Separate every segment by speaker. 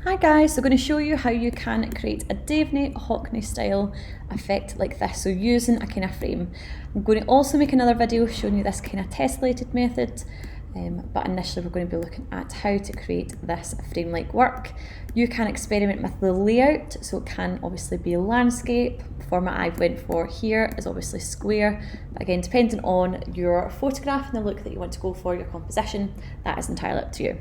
Speaker 1: Hi guys, so I'm going to show you how you can create a Daveney Hockney style effect like this, so using a kind of frame. I'm going to also make another video showing you this kind of tessellated method, but initially we're going to be looking at how to create this frame-like work. You can experiment with the layout, so it can obviously be landscape. The format I've went for here is obviously square, but again, depending on your photograph and the look that you want to go for, your composition, that is entirely up to you.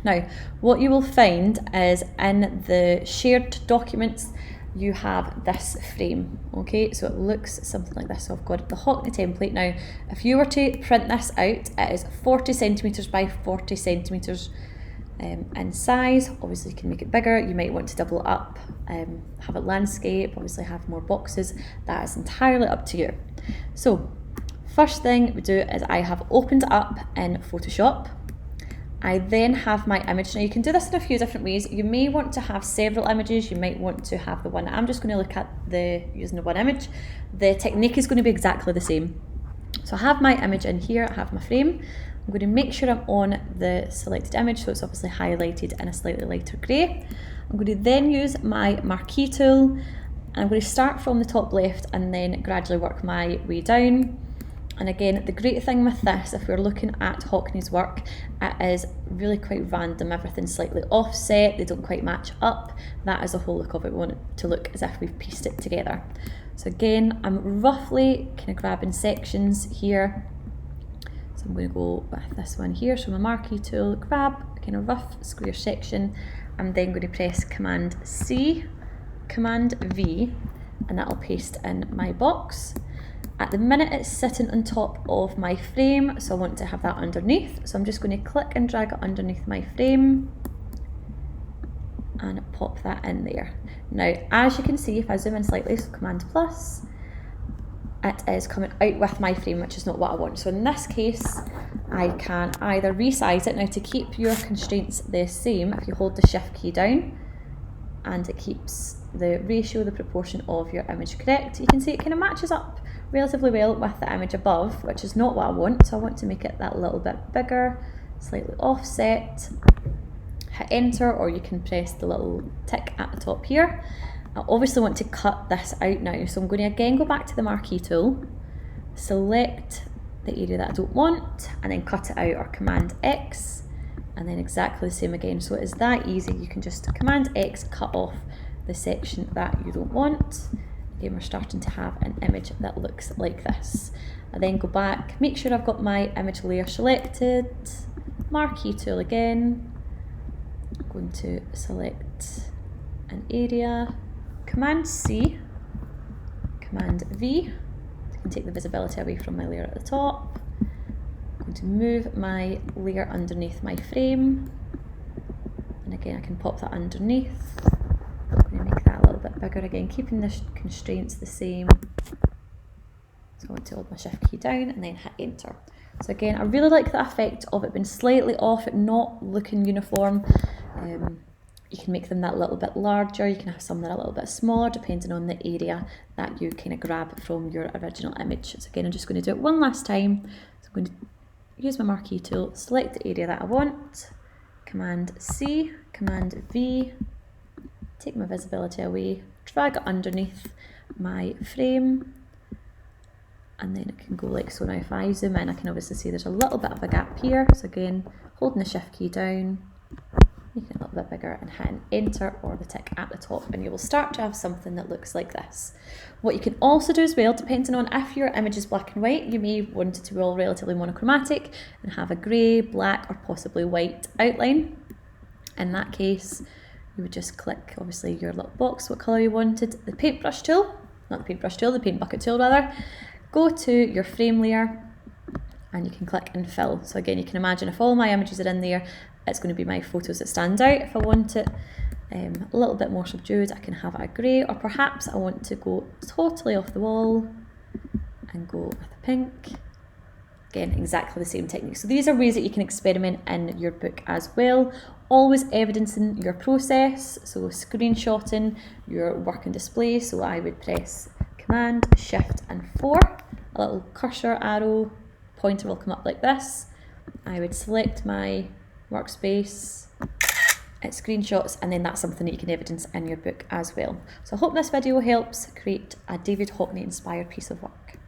Speaker 1: Now, what you will find is in the shared documents, you have this frame, okay? So it looks something like this. So I've got the Hockney template. Now, if you were to print this out, it is 40 centimetres by 40 centimetres in size. Obviously, you can make it bigger. You might want to double it up, have it landscape, obviously have more boxes. That is entirely up to you. So, first thing we do is I have opened it up in Photoshop. I then have my image. Now you can do this in a few different ways. You may want to have several images. You might want to have the one. I'm just going to look at using the one image. The technique is going to be exactly the same. So I have my image in here. I have my frame. I'm going to make sure I'm on the selected image, so it's obviously highlighted in a slightly lighter grey. I'm going to then use my marquee tool, and I'm going to start from the top left and then gradually work my way down. And again, the great thing with this, if we're looking at Hockney's work, it is really quite random. Everything's slightly offset, they don't quite match up. That is the whole look of it. We want it to look as if we've pieced it together. So again, I'm roughly kind of grabbing sections here. So I'm going to go with this one here. So my marquee tool, grab a kind of rough square section. I'm then going to press Command C, Command V, and that'll paste in my box. At the minute it's sitting on top of my frame, so I want to have that underneath. So I'm just going to click and drag it underneath my frame and pop that in there. Now, as you can see, if I zoom in slightly, so Command plus, it is coming out with my frame, which is not what I want. So in this case, I can either resize it. Now, to keep your constraints the same, if you hold the Shift key down, and it keeps the ratio, the proportion of your image correct, you can see it kind of matches up relatively well with the image above, which is not what I want. So I want to make it that little bit bigger, slightly offset. Hit enter, or you can press the little tick at the top here. I obviously want to cut this out now, so I'm going to again go back to the marquee tool, select the area that I don't want, and then cut it out, or Command X, and then exactly the same again. So it is that easy. You can just Command X, cut off the section that you don't want. Again, we're starting to have an image that looks like this. I then go back, make sure I've got my image layer selected, marquee tool again, I'm going to select an area, Command C, Command V, I can take the visibility away from my layer at the top. I'm going to move my layer underneath my frame, and again I can pop that underneath. I'm going to make that a little bit bigger again, keeping the constraints the same. So I want to hold my Shift key down and then hit enter. So again, I really like the effect of it being slightly off, it not looking uniform. You can make them that little bit larger, you can have some that are a little bit smaller depending on the area that you kind of grab from your original image. So again, I'm just going to do it one last time. So I'm going to use my marquee tool, select the area that I want, Command C, Command V, take my visibility away, drag it underneath my frame, and then it can go like so. Now if I zoom in, I can obviously see there's a little bit of a gap here. So again, holding the Shift key down, making it a little bit bigger and hitting enter or the tick at the top, and you will start to have something that looks like this. What you can also do as well, depending on if your image is black and white, you may want it to be all relatively monochromatic and have a grey, black, or possibly white outline. In that case, you would just click, obviously, your little box, what colour you wanted, the paintbrush tool, not the paintbrush tool, the paint bucket tool rather, go to your frame layer, and you can click and fill. So again, you can imagine if all my images are in there, it's going to be my photos that stand out. If I want it a little bit more subdued, I can have a grey, or perhaps I want to go totally off the wall and go with a pink. Again, exactly the same technique. So these are ways that you can experiment in your book as well. Always evidencing your process, so screenshotting your work and display. So I would press Command, Shift and 4. A little cursor arrow pointer will come up like this. I would select my workspace, screenshots, and then that's something that you can evidence in your book as well. So I hope this video helps create a David Hockney inspired piece of work.